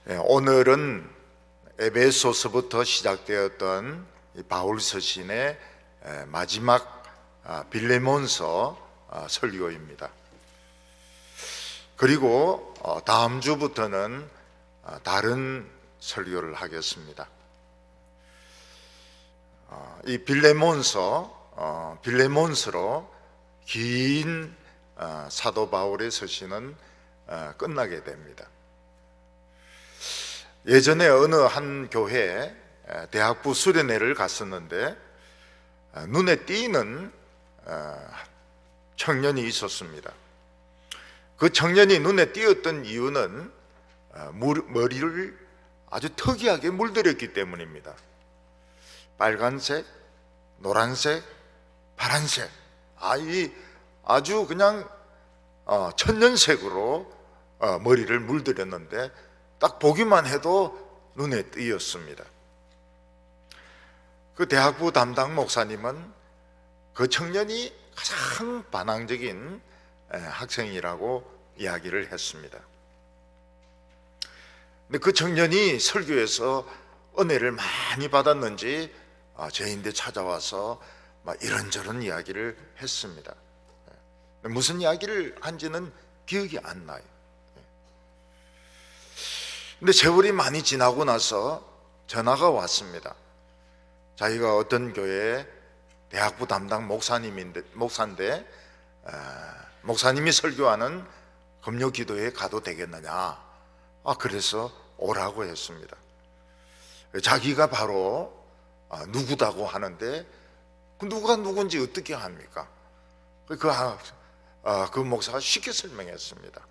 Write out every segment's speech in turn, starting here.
오늘은 에베소서부터 시작되었던 바울 서신의 마지막 빌레몬서 설교입니다. 그리고 다음 주부터는 다른 설교를 하겠습니다. 이 빌레몬서로 긴 사도 바울의 서신은 끝나게 됩니다. 예전에 어느 한 교회 대학부 수련회를 갔었는데 눈에 띄는 청년이 있었습니다. 그 청년이 눈에 띄었던 이유는 머리를 아주 특이하게 물들였기 때문입니다. 빨간색, 노란색, 파란색, 아주 그냥 천연색으로 머리를 물들였는데 딱 보기만 해도 눈에 띄었습니다. 그 대학부 담당 목사님은 그 청년이 가장 반항적인 학생이라고 이야기를 했습니다. 근데 그 청년이 설교에서 은혜를 많이 받았는지 저희인데 찾아와서 이런저런 이야기를 했습니다. 무슨 이야기를 한지는 기억이 안 나요. 근데 세월이 많이 지나고 나서 전화가 왔습니다. 자기가 어떤 교회에 대학부 담당 목사인데 목사님이 설교하는 금요 기도회에 가도 되겠느냐. 그래서 오라고 했습니다. 자기가 바로 누구다고 하는데 그 누가 누군지 어떻게 합니까? 그 목사가 쉽게 설명했습니다.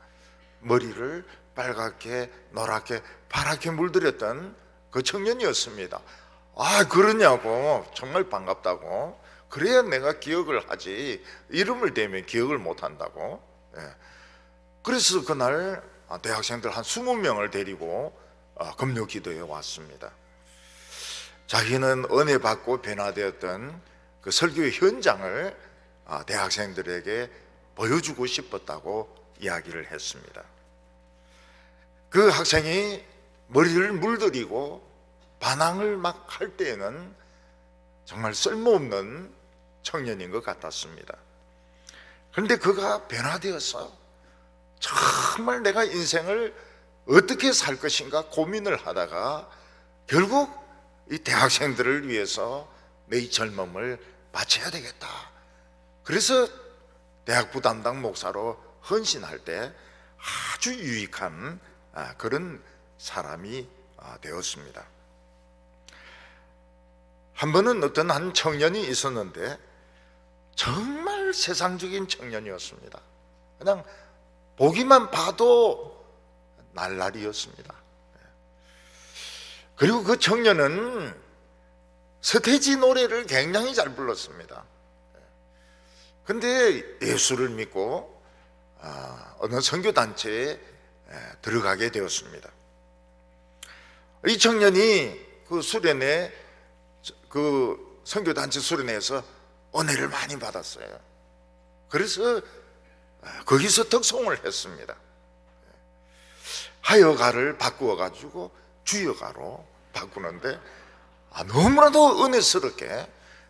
머리를 빨갛게 노랗게 파랗게 물들였던 그 청년이었습니다. 그러냐고. 정말 반갑다고. 그래야 내가 기억을 하지 이름을 대면 기억을 못 한다고. 그래서 그날 대학생들 한 20명을 데리고 금요 기도에 왔습니다. 자기는 은혜 받고 변화되었던 그 설교의 현장을 대학생들에게 보여주고 싶었다고 이야기를 했습니다. 그 학생이 머리를 물들이고 반항을 막 할 때에는 정말 쓸모없는 청년인 것 같았습니다. 그런데 그가 변화되어서 정말 내가 인생을 어떻게 살 것인가 고민을 하다가 결국 이 대학생들을 위해서 내 이 젊음을 바쳐야 되겠다. 그래서 대학부 담당 목사로 헌신할 때 아주 유익한 그런 사람이 되었습니다. 한 번은 어떤 한 청년이 있었는데 정말 세상적인 청년이었습니다. 그냥 보기만 봐도 날라리였습니다. 그리고 그 청년은 서태지 노래를 굉장히 잘 불렀습니다. 그런데 예수를 믿고 어느 선교단체에 들어가게 되었습니다. 이 청년이 그 수련회, 그 선교단체 수련회에서 은혜를 많이 받았어요. 그래서 거기서 덕송을 했습니다. 하여가를 바꾸어 가지고 주여가로 바꾸는데 너무나도 은혜스럽게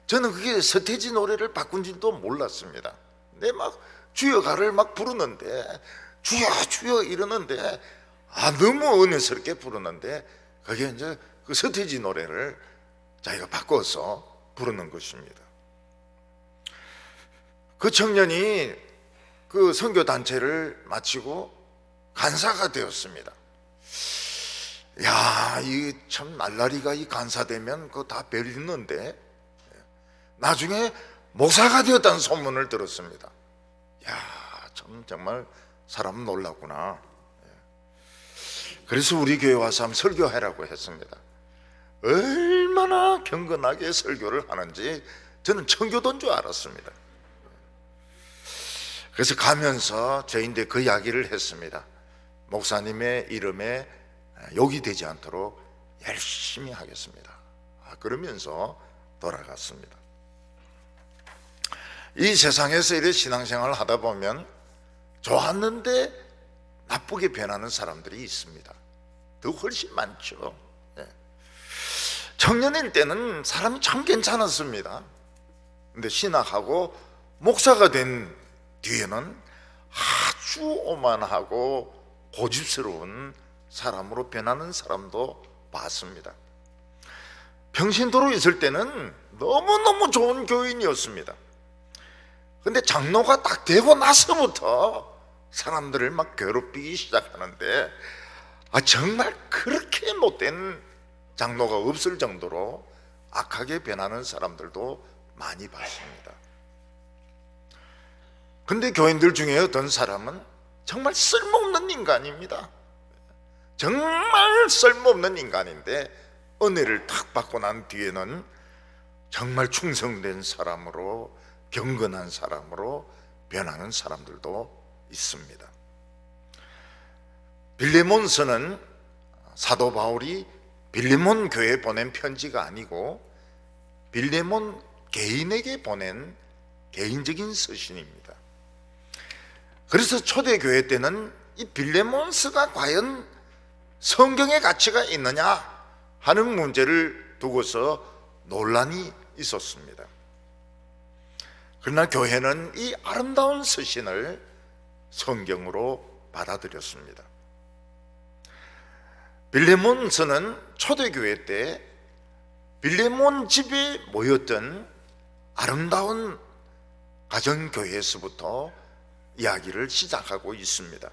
저는 그게 서태지 노래를 바꾼 줄도 몰랐습니다. 근데 막 주여가를 막 부르는데 주여 주여 이러는데 너무 은혜스럽게 부르는데 그게 이제 그 서태지 노래를 자기가 바꿔서 부르는 것입니다. 그 청년이 그 선교단체를 마치고 간사가 되었습니다. 이 참 날라리가 이 간사되면 그거 다 별 있는데 나중에 목사가 되었다는 소문을 들었습니다. 정말 사람은 놀랐구나. 그래서 우리 교회 와서 한번 설교하라고 했습니다. 얼마나 경건하게 설교를 하는지 저는 청교도인 줄 알았습니다. 그래서 가면서 저희인데 그 이야기를 했습니다. 목사님의 이름에 욕이 되지 않도록 열심히 하겠습니다. 그러면서 돌아갔습니다. 이 세상에서 이렇게 신앙생활을 하다 보면 좋았는데 나쁘게 변하는 사람들이 있습니다. 더 훨씬 많죠. 예. 청년일 때는 사람이 참 괜찮았습니다. 근데 신학하고 목사가 된 뒤에는 아주 오만하고 고집스러운 사람으로 변하는 사람도 봤습니다. 평신도로 있을 때는 너무너무 좋은 교인이었습니다. 근데 장로가 딱 되고 나서부터 사람들을 막 괴롭히기 시작하는데 정말 그렇게 못된 장로가 없을 정도로 악하게 변하는 사람들도 많이 봤습니다. 근데 교인들 중에 어떤 사람은 정말 쓸모없는 인간입니다. 정말 쓸모없는 인간인데 은혜를 탁 받고 난 뒤에는 정말 충성된 사람으로, 경건한 사람으로 변하는 사람들도 있습니다. 빌레몬서는 사도 바울이 빌레몬 교회에 보낸 편지가 아니고 빌레몬 개인에게 보낸 개인적인 서신입니다. 그래서 초대교회 때는 이 빌레몬서가 과연 성경의 가치가 있느냐 하는 문제를 두고서 논란이 있었습니다. 그러나 교회는 이 아름다운 서신을 성경으로 받아들였습니다. 빌레몬서는 초대교회 때 빌레몬 집에 모였던 아름다운 가정교회에서부터 이야기를 시작하고 있습니다.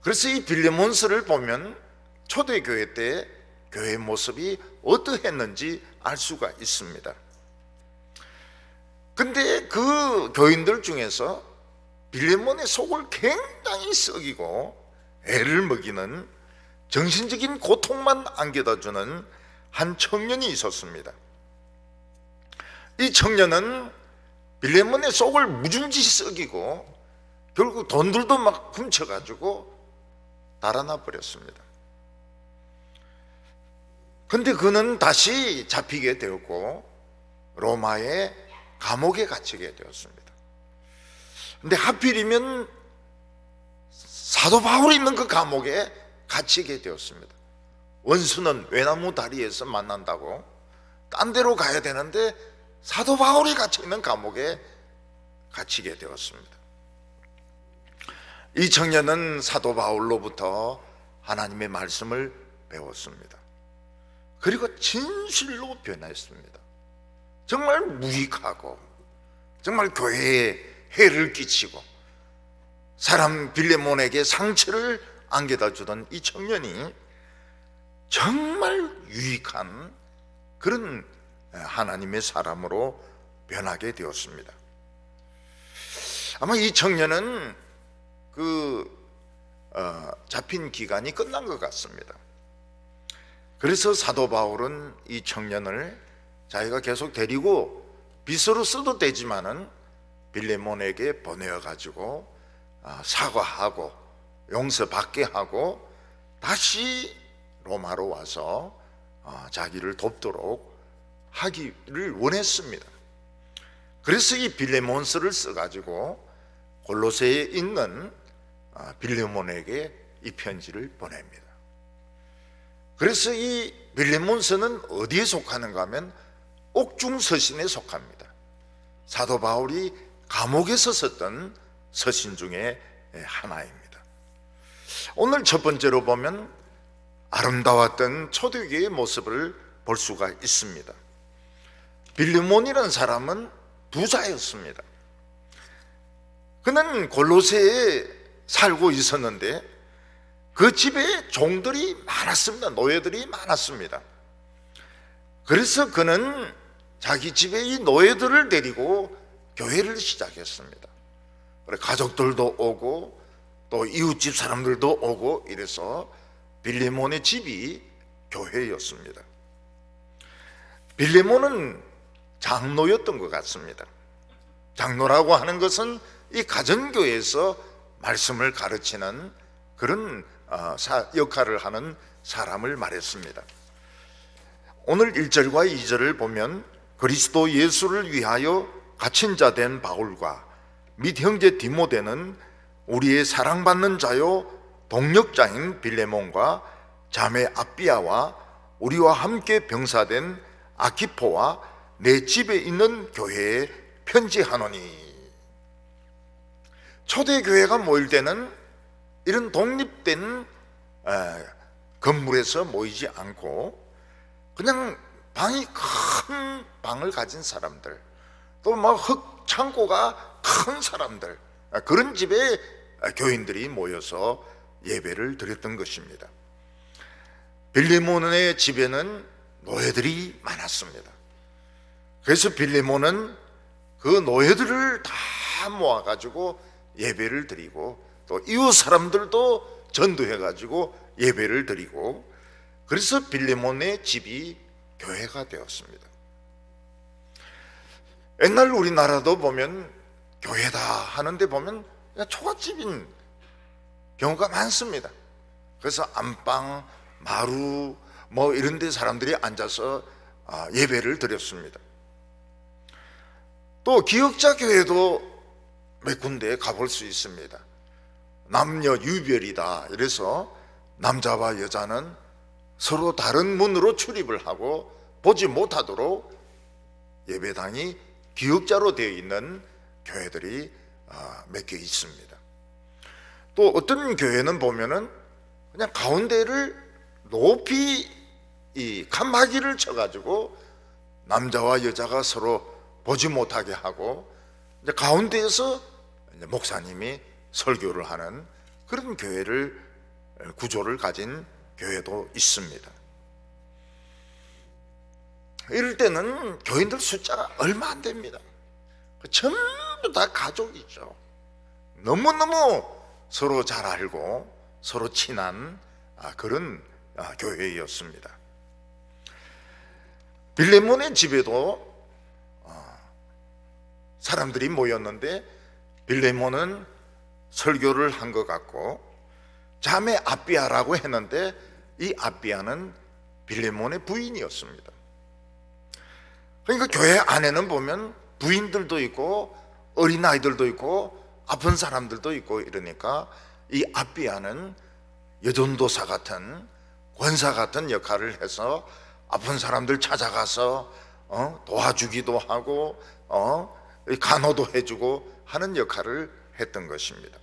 그래서 이 빌레몬서를 보면 초대교회 때 교회 모습이 어떠했는지 알 수가 있습니다. 근데 그 교인들 중에서 빌레몬의 속을 굉장히 썩이고 애를 먹이는 정신적인 고통만 안겨다주는 한 청년이 있었습니다. 이 청년은 빌레몬의 속을 무중지 썩이고 결국 돈들도 막 훔쳐가지고 달아나 버렸습니다. 근데 그는 다시 잡히게 되었고 로마의 감옥에 갇히게 되었습니다. 근데 하필이면 사도 바울이 있는 그 감옥에 갇히게 되었습니다. 원수는 외나무 다리에서 만난다고 딴 데로 가야 되는데 사도 바울이 갇혀있는 감옥에 갇히게 되었습니다. 이 청년은 사도 바울로부터 하나님의 말씀을 배웠습니다. 그리고 진실로 변했습니다. 정말 무익하고 정말 교회에 해를 끼치고 사람 빌레몬에게 상처를 안겨다 주던 이 청년이 정말 유익한 그런 하나님의 사람으로 변하게 되었습니다. 아마 이 청년은 잡힌 기간이 끝난 것 같습니다. 그래서 사도 바울은 이 청년을 자기가 계속 데리고 빚으로 써도 되지만은 빌레몬에게 보내어 가지고 사과하고 용서받게 하고 다시 로마로 와서 자기를 돕도록 하기를 원했습니다. 그래서 이 빌레몬서를 써가지고 골로새에 있는 빌레몬에게 이 편지를 보냅니다. 그래서 이 빌레몬서는 어디에 속하는가 하면 옥중서신에 속합니다. 사도 바울이 감옥에서 썼던 서신 중에 하나입니다. 오늘 첫 번째로 보면 아름다웠던 초대교회의 모습을 볼 수가 있습니다. 빌레몬이라는 사람은 부자였습니다. 그는 골로새에 살고 있었는데 그 집에 종들이 많았습니다. 노예들이 많았습니다. 그래서 그는 자기 집에 이 노예들을 데리고 교회를 시작했습니다. 가족들도 오고 또 이웃집 사람들도 오고 이래서 빌레몬의 집이 교회였습니다. 빌레몬은 장로였던 것 같습니다. 장로라고 하는 것은 이 가정교회에서 말씀을 가르치는 그런 역할을 하는 사람을 말했습니다. 오늘 1절과 2절을 보면 그리스도 예수를 위하여 갇힌 자 된 바울과 및 형제 디모데는 우리의 사랑받는 자요 동력자인 빌레몬과 자매 아비아와 우리와 함께 병사된 아키포와 내 집에 있는 교회에 편지하노니. 초대교회가 모일 때는 이런 독립된 건물에서 모이지 않고 그냥 방이 큰 방을 가진 사람들, 또 막 흙 창고가 큰 사람들, 그런 집에 교인들이 모여서 예배를 드렸던 것입니다. 빌레몬의 집에는 노예들이 많았습니다. 그래서 빌레몬은 그 노예들을 다 모아가지고 예배를 드리고, 또 이웃 사람들도 전도해가지고 예배를 드리고, 그래서 빌레몬의 집이 교회가 되었습니다. 옛날 우리나라도 보면 교회다 하는데 보면 그냥 초가집인 경우가 많습니다. 그래서 안방, 마루 뭐 이런 데 사람들이 앉아서 예배를 드렸습니다. 또 기역자 교회도 몇 군데 가볼 수 있습니다. 남녀 유별이다 이래서 남자와 여자는 서로 다른 문으로 출입을 하고 보지 못하도록 예배당이 기역자로 되어 있는 교회들이 몇 개 있습니다. 또 어떤 교회는 보면은 그냥 가운데를 높이 이 칸막이를 쳐가지고 남자와 여자가 서로 보지 못하게 하고, 이제 가운데에서 이제 목사님이 설교를 하는 그런 교회를 구조를 가진 교회도 있습니다. 이럴 때는 교인들 숫자가 얼마 안 됩니다. 전부 다 가족이죠. 너무너무 서로 잘 알고 서로 친한 그런 교회였습니다. 빌레몬의 집에도 사람들이 모였는데 빌레몬은 설교를 한 것 같고, 자매 아비아라고 했는데 이 아비아는 빌레몬의 부인이었습니다. 그러니까 교회 안에는 보면 부인들도 있고 어린아이들도 있고 아픈 사람들도 있고 이러니까 이 아비아는 여전도사 같은 권사 같은 역할을 해서 아픈 사람들 찾아가서 도와주기도 하고 간호도 해주고 하는 역할을 했던 것입니다.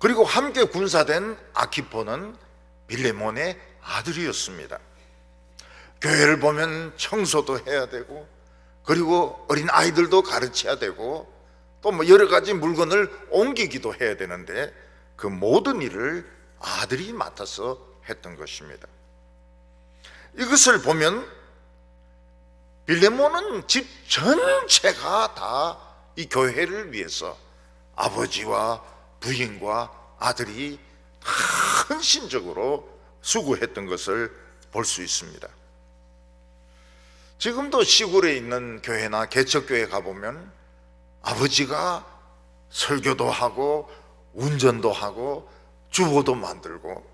그리고 함께 군사된 아키포는 빌레몬의 아들이었습니다. 교회를 보면 청소도 해야 되고, 그리고 어린 아이들도 가르쳐야 되고, 또 뭐 여러 가지 물건을 옮기기도 해야 되는데 그 모든 일을 아들이 맡아서 했던 것입니다. 이것을 보면 빌레몬은 집 전체가 다 이 교회를 위해서 아버지와 부인과 아들이 다 헌신적으로 수고했던 것을 볼 수 있습니다. 지금도 시골에 있는 교회나 개척교회 가보면 아버지가 설교도 하고 운전도 하고 주보도 만들고,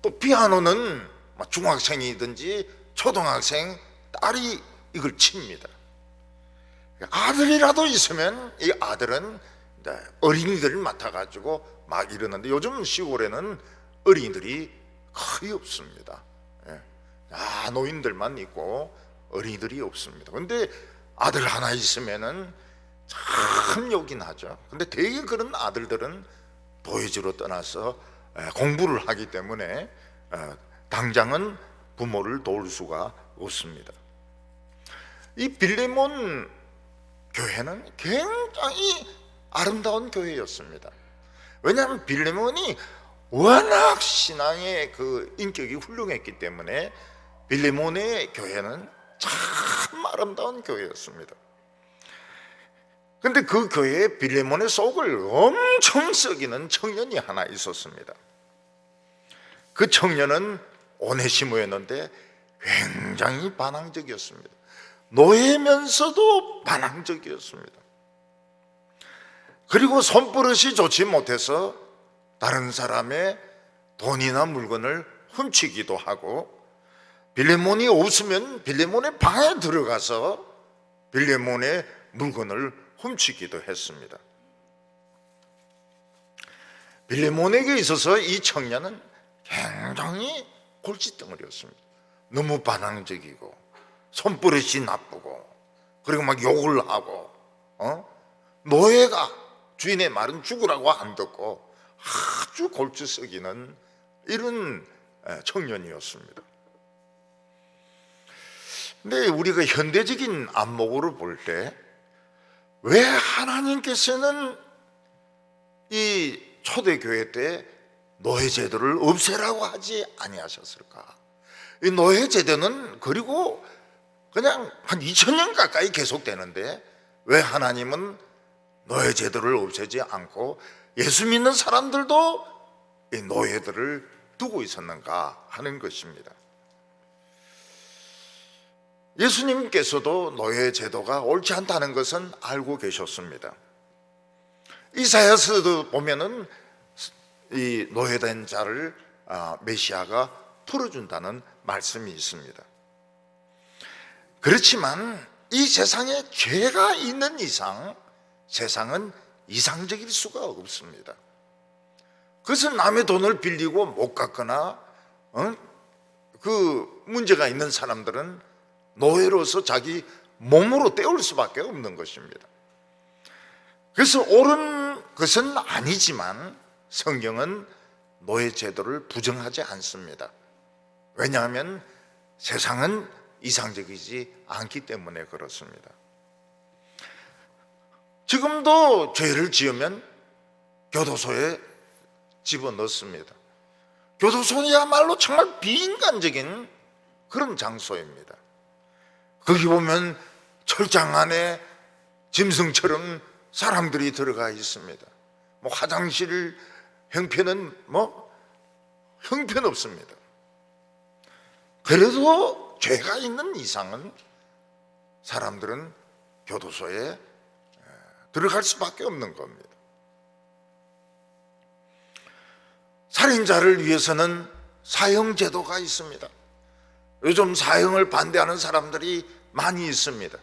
또 피아노는 중학생이든지 초등학생 딸이 이걸 칩니다. 아들이라도 있으면 이 아들은 어린이들을 맡아가지고 막 이러는데, 요즘 시골에는 어린이들이 거의 없습니다. 노인들만 있고 어린이들이 없습니다. 근데 아들 하나 있으면은 참 욕이 나죠. 근데 되게 그런 아들들은 도회지로 떠나서 공부를 하기 때문에 당장은 부모를 도울 수가 없습니다. 이 빌레몬 교회는 굉장히 아름다운 교회였습니다. 왜냐하면 빌레몬이 워낙 신앙의 그 인격이 훌륭했기 때문에 빌레몬의 교회는 참 아름다운 교회였습니다. 근데 그 교회에 빌레몬의 속을 엄청 썩이는 청년이 하나 있었습니다. 그 청년은 오네시모였는데 굉장히 반항적이었습니다. 노예면서도 반항적이었습니다. 그리고 손버릇이 좋지 못해서 다른 사람의 돈이나 물건을 훔치기도 하고, 빌레몬이 없으면 빌레몬의 방에 들어가서 빌레몬의 물건을 훔치기도 했습니다. 빌레몬에게 있어서 이 청년은 굉장히 골칫덩어리였습니다. 너무 반항적이고 손버릇이 나쁘고 그리고 막 욕을 하고 노예가 주인의 말은 죽으라고 안 듣고 아주 골치 썩이는 이런 청년이었습니다. 근데 우리가 현대적인 안목으로 볼 때 왜 하나님께서는 이 초대교회 때 노예제도를 없애라고 하지 아니하셨을까? 이 노예제도는 그리고 그냥 한 2000년 가까이 계속되는데 왜 하나님은 노예제도를 없애지 않고 예수 믿는 사람들도 이 노예들을 두고 있었는가 하는 것입니다. 예수님께서도 노예제도가 옳지 않다는 것은 알고 계셨습니다. 이사야서도 보면은 이 노예된 자를 메시아가 풀어준다는 말씀이 있습니다. 그렇지만 이 세상에 죄가 있는 이상 세상은 이상적일 수가 없습니다. 그것은 남의 돈을 빌리고 못 갚거나 그 문제가 있는 사람들은 노예로서 자기 몸으로 때울 수밖에 없는 것입니다. 그래서 옳은 것은 아니지만 성경은 노예 제도를 부정하지 않습니다. 왜냐하면 세상은 이상적이지 않기 때문에 그렇습니다. 지금도 죄를 지으면 교도소에 집어넣습니다. 교도소야말로 정말 비인간적인 그런 장소입니다. 거기 보면 철장 안에 짐승처럼 사람들이 들어가 있습니다. 뭐 화장실 형편은 형편없습니다. 그래도 죄가 있는 이상은 사람들은 교도소에 들어갈 수밖에 없는 겁니다. 살인자를 위해서는 사형제도가 있습니다. 요즘 사형을 반대하는 사람들이 많이 있습니다.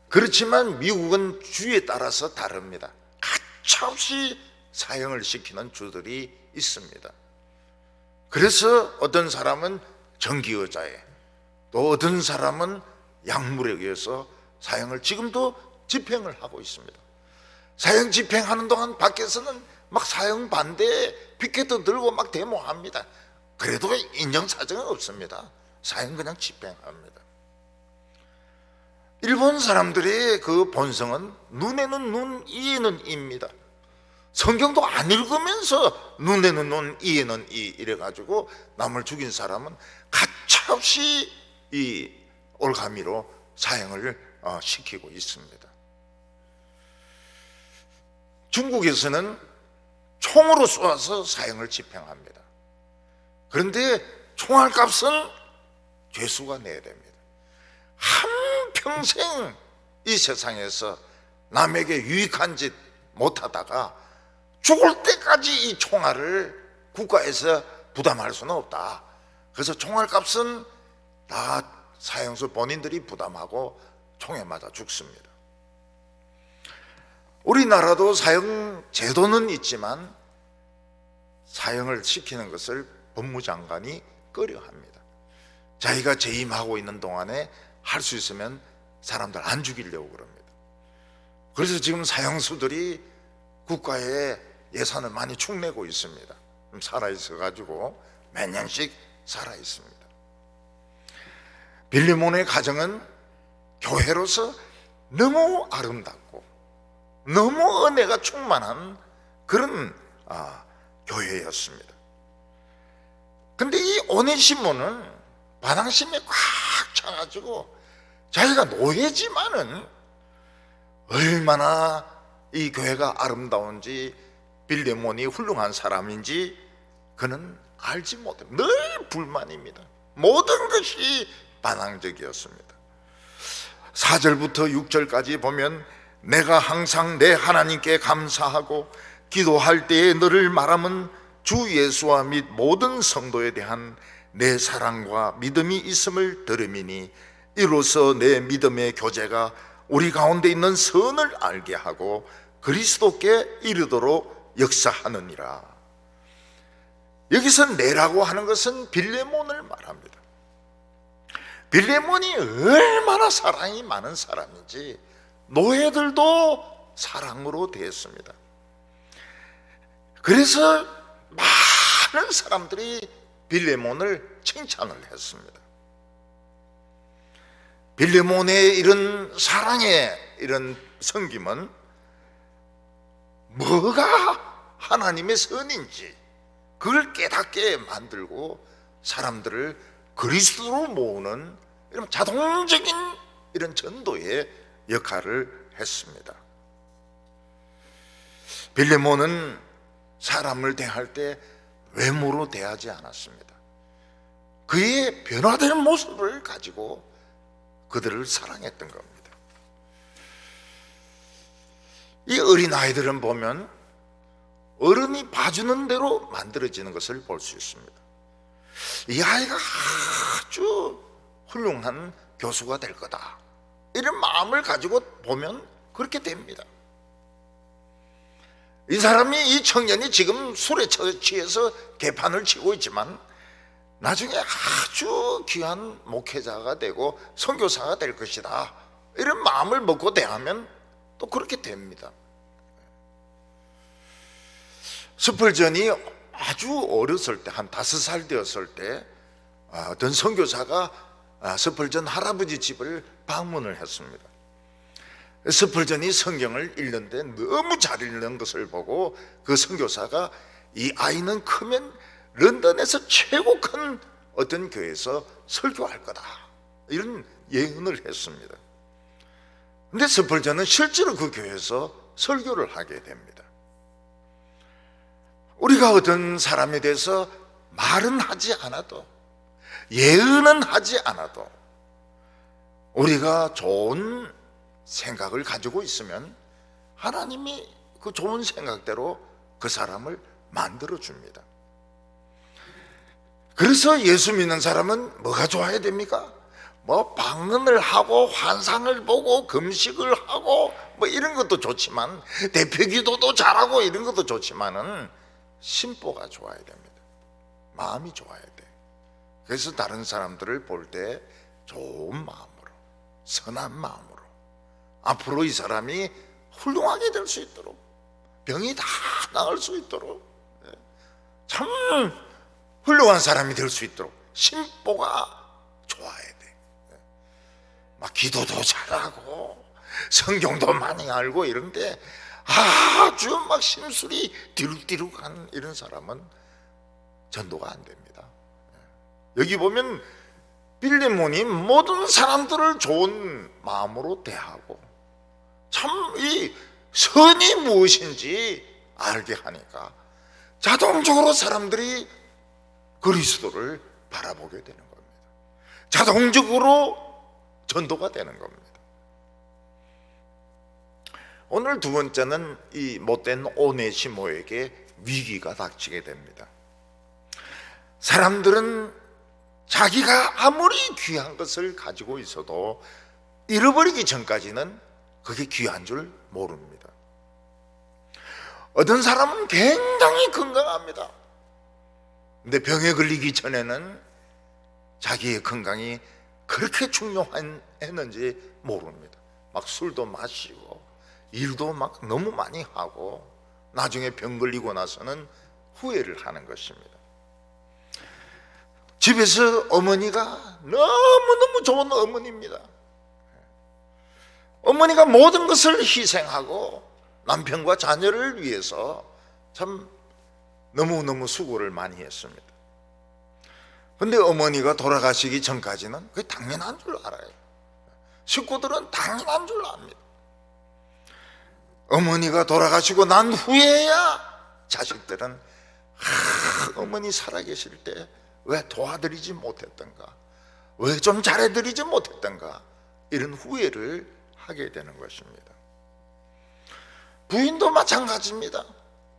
그렇지만 미국은 주에 따라서 다릅니다. 가차없이 사형을 시키는 주들이 있습니다. 그래서 어떤 사람은 전기의자에, 또 어떤 사람은 약물에 의해서 사형을 지금도 집행을 하고 있습니다. 사형 집행하는 동안 밖에서는 막 사형 반대에 피켓도 들고 막 데모합니다. 그래도 인정사정은 없습니다. 사형 그냥 집행합니다. 일본 사람들의 그 본성은 눈에는 눈, 이에는 이입니다. 성경도 안 읽으면서 눈에는 눈, 이에는 이 이래가지고 남을 죽인 사람은 가차없이 이 올가미로 사형을 시키고 있습니다. 중국에서는 총으로 쏘아서 사형을 집행합니다. 그런데 총알값은 죄수가 내야 됩니다. 한평생 이 세상에서 남에게 유익한 짓 못하다가 죽을 때까지 이 총알을 국가에서 부담할 수는 없다. 그래서 총알값은 다 사형수 본인들이 부담하고 총에 맞아 죽습니다. 우리나라도 사형 제도는 있지만 사형을 시키는 것을 법무장관이 꺼려합니다. 자기가 재임하고 있는 동안에 할 수 있으면 사람들 안 죽이려고 그럽니다. 그래서 지금 사형수들이 국가에 예산을 많이 축내고 있습니다. 살아있어 가지고 몇 년씩 살아있습니다. 빌레몬의 가정은 교회로서 너무 아름답고 너무 은혜가 충만한 그런 교회였습니다. 근데 이 오네시모는 반항심에 꽉 차가지고 자기가 노예지만은 얼마나 이 교회가 아름다운지 빌레몬이 훌륭한 사람인지 그는 알지 못해요. 늘 불만입니다. 모든 것이 반항적이었습니다. 4절부터 6절까지 보면 내가 항상 내 하나님께 감사하고 기도할 때에 너를 말함은 주 예수와 및 모든 성도에 대한 내 사랑과 믿음이 있음을 들음이니 이로써 내 믿음의 교제가 우리 가운데 있는 선을 알게 하고 그리스도께 이르도록 역사하느니라. 여기서 내라고 하는 것은 빌레몬을 말합니다. 빌레몬이 얼마나 사랑이 많은 사람인지 노예들도 사랑으로 대했습니다. 그래서 많은 사람들이 빌레몬을 칭찬을 했습니다. 빌레몬의 이런 사랑의 이런 섬김은 뭐가 하나님의 선인지 그걸 깨닫게 만들고 사람들을 그리스도로 모으는 이런 자동적인 이런 전도의 역할을 했습니다. 빌레몬은 사람을 대할 때 외모로 대하지 않았습니다. 그의 변화된 모습을 가지고 그들을 사랑했던 겁니다. 이 어린아이들은 보면 어른이 봐주는 대로 만들어지는 것을 볼 수 있습니다. 이 아이가 아주 훌륭한 교수가 될 거다, 이런 마음을 가지고 보면 그렇게 됩니다. 이 사람이, 이 청년이 지금 술에 취해서 개판을 치고 있지만 나중에 아주 귀한 목회자가 되고 선교사가 될 것이다, 이런 마음을 먹고 대하면 또 그렇게 됩니다. 스펄전이 아주 어렸을 때, 한 5살 되었을 때 어떤 선교사가 스펄전 할아버지 집을 방문을 했습니다. 스펄전이 성경을 읽는데 너무 잘 읽는 것을 보고 그 선교사가 이 아이는 크면 런던에서 최고 큰 어떤 교회에서 설교할 거다, 이런 예언을 했습니다. 근데 스펄전은 실제로 그 교회에서 설교를 하게 됩니다. 우리가 어떤 사람에 대해서 말은 하지 않아도, 예언은 하지 않아도 우리가 좋은 생각을 가지고 있으면 하나님이 그 좋은 생각대로 그 사람을 만들어 줍니다. 그래서 예수 믿는 사람은 뭐가 좋아야 됩니까? 뭐 방언을 하고 환상을 보고 금식을 하고 뭐 이런 것도 좋지만, 대표 기도도 잘하고 이런 것도 좋지만은 심보가 좋아야 됩니다. 마음이 좋아야 돼. 그래서 다른 사람들을 볼 때 좋은 마음으로, 선한 마음으로 앞으로 이 사람이 훌륭하게 될 수 있도록, 병이 다 나을 수 있도록, 참 훌륭한 사람이 될 수 있도록 심보가 좋아야 돼. 막 기도도 잘하고 성경도 많이 알고 이런데 아주 막 심술이 뒤룩뒤룩한 이런 사람은 전도가 안 됩니다. 여기 보면 빌레몬이 모든 사람들을 좋은 마음으로 대하고 참 이 선이 무엇인지 알게 하니까 자동적으로 사람들이 그리스도를 바라보게 되는 겁니다. 자동적으로 전도가 되는 겁니다. 오늘 두 번째는 이 못된 오네시모에게 위기가 닥치게 됩니다. 사람들은 자기가 아무리 귀한 것을 가지고 있어도 잃어버리기 전까지는 그게 귀한 줄 모릅니다. 어떤 사람은 굉장히 건강합니다. 근데 병에 걸리기 전에는 자기의 건강이 그렇게 중요했는지 모릅니다. 막 술도 마시고 일도 막 너무 많이 하고 나중에 병 걸리고 나서는 후회를 하는 것입니다. 집에서 어머니가 너무너무 좋은 어머니입니다. 어머니가 모든 것을 희생하고 남편과 자녀를 위해서 참 너무너무 수고를 많이 했습니다. 근데 어머니가 돌아가시기 전까지는 그게 당연한 줄 알아요. 식구들은 당연한 줄 압니다. 어머니가 돌아가시고 난 후에야 자식들은 어머니 살아계실 때 왜 도와드리지 못했던가, 왜 좀 잘해드리지 못했던가, 이런 후회를 하게 되는 것입니다. 부인도 마찬가지입니다.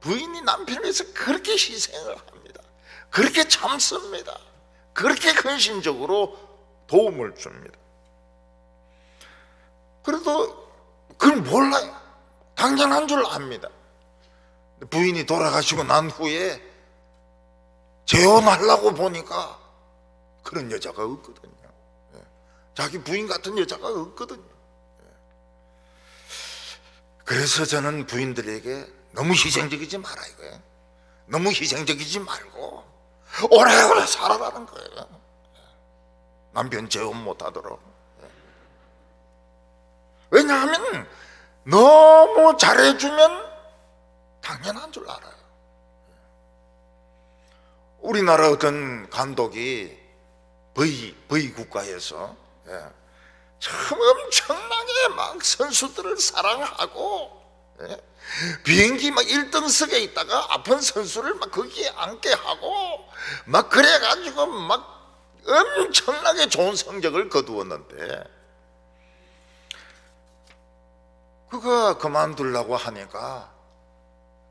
부인이 남편을 위해서 그렇게 희생을 합니다. 그렇게 참습니다. 그렇게 헌신적으로 도움을 줍니다. 그래도 그걸 몰라요. 당연한 줄 압니다. 부인이 돌아가시고 난 후에 재혼하려고 보니까 그런 여자가 없거든요. 자기 부인 같은 여자가 없거든요. 그래서 저는 부인들에게 너무 희생적이지 마라 이거예요. 너무 희생적이지 말고 오래오래 살아라는 거예요. 남편 재혼 못하도록. 왜냐하면 너무 잘해주면 당연한 줄 알아요. 우리나라 어떤 감독이 V 국가에서 참 엄청나게 막 선수들을 사랑하고 비행기 막 1등석에 있다가 아픈 선수를 막 거기에 앉게 하고 막 그래가지고 막 엄청나게 좋은 성적을 거두었는데 그거 그만두려고 하니까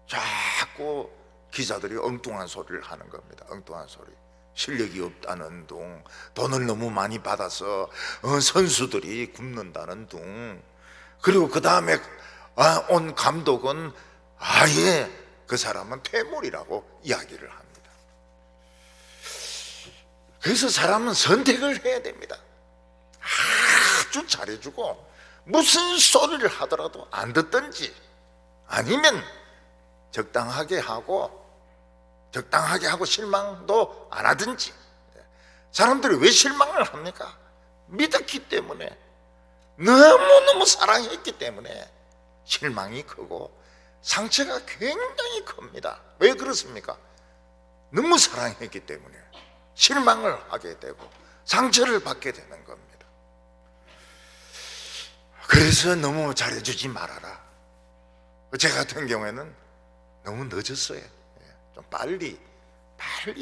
자꾸 기자들이 엉뚱한 소리를 하는 겁니다. 엉뚱한 소리. 실력이 없다는 둥, 돈을 너무 많이 받아서 선수들이 굶는다는 둥. 그리고 그 다음에 온 감독은 아예 그 사람은 퇴물이라고 이야기를 합니다. 그래서 사람은 선택을 해야 됩니다. 아주 잘해주고 무슨 소리를 하더라도 안 듣든지 아니면 적당하게 하고 실망도 안 하든지. 사람들이 왜 실망을 합니까? 믿었기 때문에, 너무너무 사랑했기 때문에 실망이 크고 상처가 굉장히 큽니다. 왜 그렇습니까? 너무 사랑했기 때문에 실망을 하게 되고 상처를 받게 되는 겁니다. 그래서 너무 잘해주지 말아라. 제 같은 경우에는 너무 늦었어요. 좀 빨리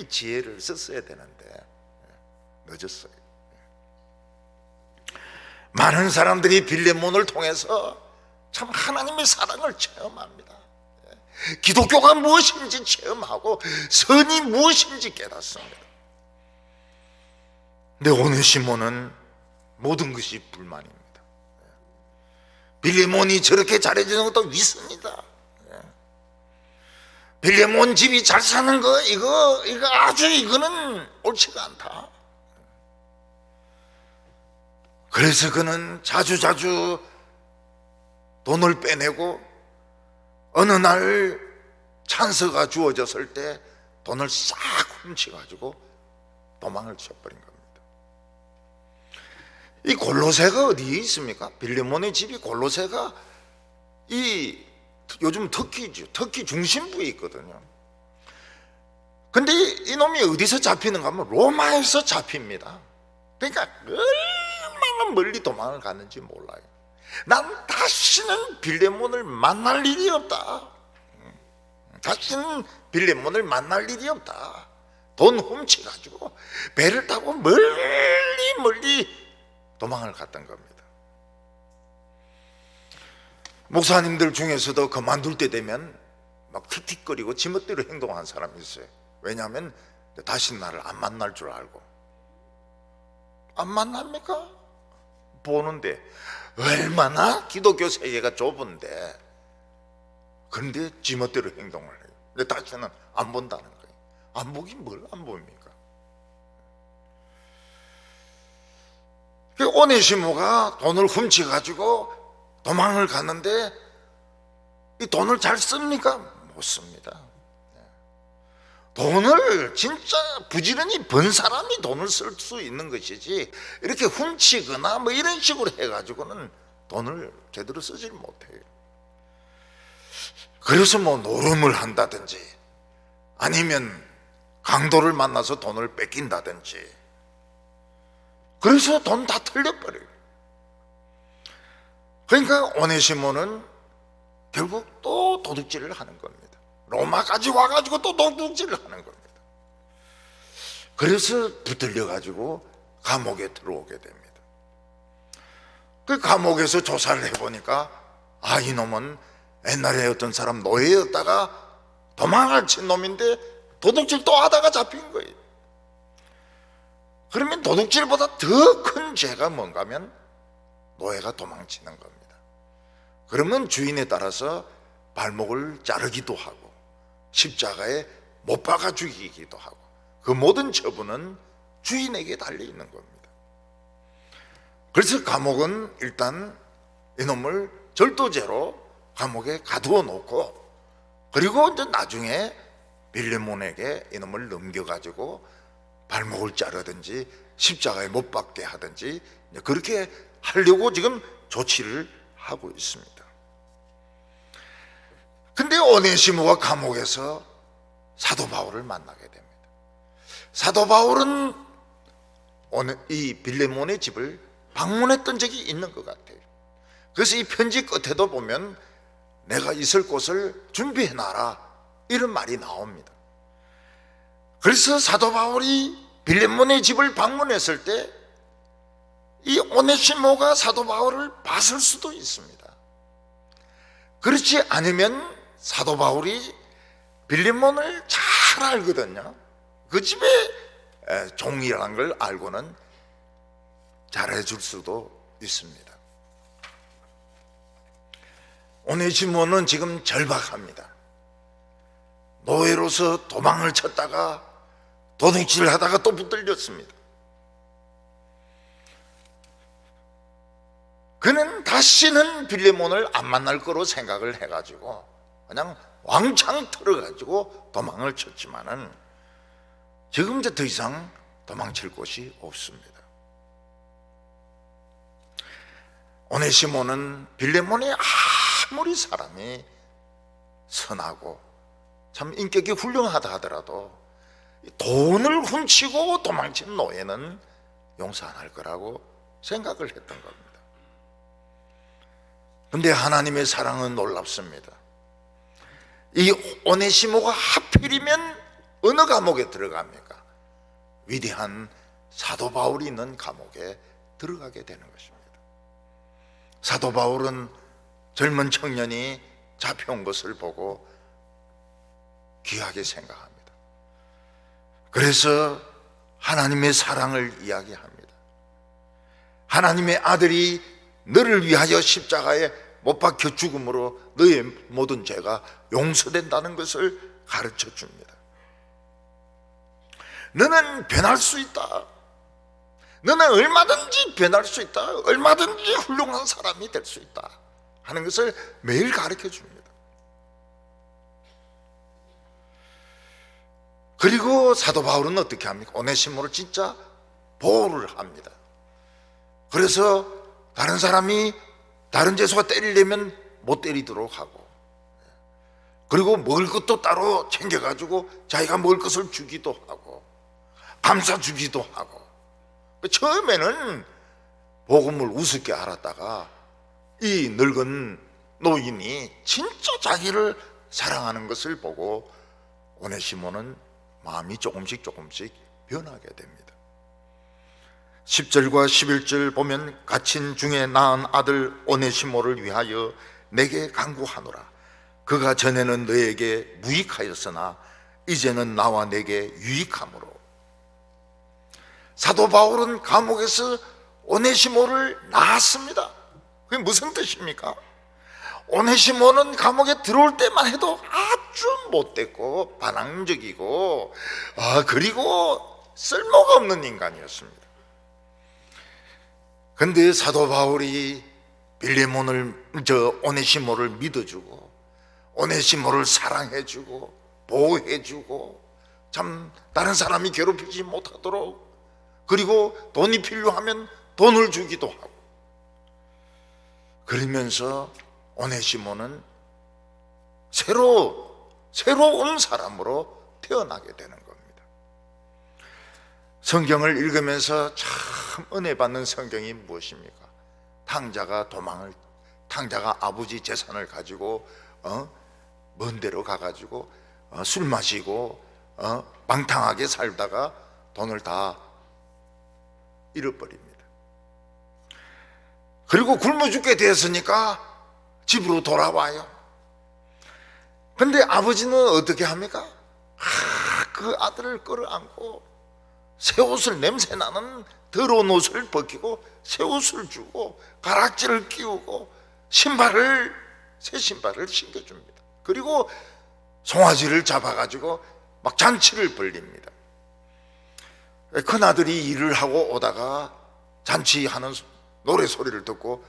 지혜를 썼어야 되는데 늦었어요. 많은 사람들이 빌레몬을 통해서 참 하나님의 사랑을 체험합니다. 기독교가 무엇인지 체험하고 선이 무엇인지 깨닫습니다. 근데 오네시모는 모든 것이 불만입니다. 빌레몬이 저렇게 잘해주는 것도 믿습니다. 빌레몬 집이 잘 사는 거 이거 아주 이거는 옳지가 않다. 그래서 그는 자주 돈을 빼내고 어느 날 찬스가 주어졌을 때 돈을 싹 훔쳐가지고 도망을 쳐버린 겁니다. 이 골로새가 어디에 있습니까? 빌레몬의 집이 골로새가 요즘 터키 중심부에 있거든요. 근데 이놈이 어디서 잡히는가 하면 로마에서 잡힙니다. 그러니까 얼마나 멀리 도망을 갔는지 몰라요. 난 다시는 빌레몬을 만날 일이 없다. 다시는 빌레몬을 만날 일이 없다. 돈 훔쳐가지고 배를 타고 멀리 도망을 갔던 겁니다. 목사님들 중에서도 그만둘 때 되면 막 틱틱거리고 지멋대로 행동하는 사람이 있어요. 왜냐하면 다시 나를 안 만날 줄 알고. 안 만납니까? 보는데 얼마나 기독교 세계가 좁은데 그런데 지멋대로 행동을 해요. 근데 다시는 안 본다는 거예요. 안 보긴 뭘 안 봅니까? 오네시모가 돈을 훔쳐가지고 도망을 가는데 이 돈을 잘 씁니까? 못 씁니다. 돈을 진짜 부지런히 번 사람이 돈을 쓸 수 있는 것이지 이렇게 훔치거나 뭐 이런 식으로 해가지고는 돈을 제대로 쓰질 못해요. 그래서 뭐 노름을 한다든지 아니면 강도를 만나서 돈을 뺏긴다든지 그래서 돈 다 털려버려요. 그러니까 오네시모는 결국 또 도둑질을 하는 겁니다. 로마까지 와가지고 또 도둑질을 하는 겁니다. 그래서 붙들려가지고 감옥에 들어오게 됩니다. 그 감옥에서 조사를 해보니까 이놈은 옛날에 어떤 사람 노예였다가 도망을 친 놈인데 도둑질 또 하다가 잡힌 거예요. 그러면 도둑질보다 더 큰 죄가 뭔가 하면 노예가 도망치는 겁니다. 그러면 주인에 따라서 발목을 자르기도 하고 십자가에 못 박아 죽이기도 하고 그 모든 처분은 주인에게 달려 있는 겁니다. 그래서 감옥은 일단 이놈을 절도죄로 감옥에 가두어 놓고, 그리고 이제 나중에 빌레몬에게 이놈을 넘겨가지고 발목을 자르든지 십자가에 못 박게 하든지 그렇게 하려고 지금 조치를 하고 있습니다. 근데 오네시모가 감옥에서 사도 바울을 만나게 됩니다. 사도 바울은 이 빌레몬의 집을 방문했던 적이 있는 것 같아요. 그래서 이 편지 끝에도 보면 내가 있을 곳을 준비해놔라 이런 말이 나옵니다. 그래서 사도 바울이 빌레몬의 집을 방문했을 때 이 오네시모가 사도 바울을 봤을 수도 있습니다. 그렇지 않으면 사도 바울이 빌레몬을 잘 알거든요. 그 집에 종이라는 걸 알고는 잘해줄 수도 있습니다. 오네시모는 지금 절박합니다. 노예로서 도망을 쳤다가 도둑질을 하다가 또 붙들렸습니다. 그는 다시는 빌레몬을 안 만날 거로 생각을 해가지고 그냥 왕창 털어가지고 도망을 쳤지만은 지금 이제 더 이상 도망칠 곳이 없습니다. 오네시모는 빌레몬이 아무리 사람이 선하고 참 인격이 훌륭하다 하더라도 돈을 훔치고 도망친 노예는 용서 안 할 거라고 생각을 했던 겁니다. 근데 하나님의 사랑은 놀랍습니다. 이 오네시모가 하필이면 어느 감옥에 들어갑니까? 위대한 사도 바울이 있는 감옥에 들어가게 되는 것입니다. 사도 바울은 젊은 청년이 잡혀온 것을 보고 귀하게 생각합니다. 그래서 하나님의 사랑을 이야기합니다. 하나님의 아들이 너를 위하여 십자가에 못 박혀 죽음으로 너의 모든 죄가 용서된다는 것을 가르쳐 줍니다. 너는 변할 수 있다. 너는 얼마든지 변할 수 있다. 얼마든지 훌륭한 사람이 될 수 있다 하는 것을 매일 가르쳐 줍니다. 그리고 사도 바울은 어떻게 합니까? 오네시모를 진짜 보호를 합니다. 그래서 다른 사람이 다른 죄수가 때리려면 못 때리도록 하고, 그리고 먹을 것도 따로 챙겨가지고 자기가 먹을 것을 주기도 하고 감싸주기도 하고. 처음에는 복음을 우습게 알았다가 이 늙은 노인이 진짜 자기를 사랑하는 것을 보고 오네시모는 마음이 조금씩 변하게 됩니다. 10절과 11절 보면 갇힌 중에 낳은 아들 오네시모를 위하여 내게 간구하노라. 그가 전에는 너에게 무익하였으나 이제는 나와 내게 유익함으로. 사도 바울은 감옥에서 오네시모를 낳았습니다. 그게 무슨 뜻입니까? 오네시모는 감옥에 들어올 때만 해도 아주 못됐고 반항적이고 그리고 쓸모가 없는 인간이었습니다. 근데 사도 바울이 오네시모를 믿어주고 오네시모를 사랑해주고 보호해주고 참 다른 사람이 괴롭히지 못하도록, 그리고 돈이 필요하면 돈을 주기도 하고, 그러면서 오네시모는 새로운 사람으로 태어나게 되는 겁니다. 성경을 읽으면서 참 은혜 받는 성경이 무엇입니까? 탕자가 아버지 재산을 가지고 먼 데로 가가지고 술 마시고 방탕하게 살다가 돈을 다 잃어버립니다. 그리고 굶어 죽게 되었으니까 집으로 돌아와요. 근데 아버지는 어떻게 합니까? 그 아들을 끌어안고 새 옷을, 냄새나는 더러운 옷을 벗기고 새 옷을 주고 가락지를 끼우고 새 신발을 신겨줍니다. 그리고 송아지를 잡아가지고 막 잔치를 벌립니다. 큰아들이 일을 하고 오다가 잔치하는 노래 소리를 듣고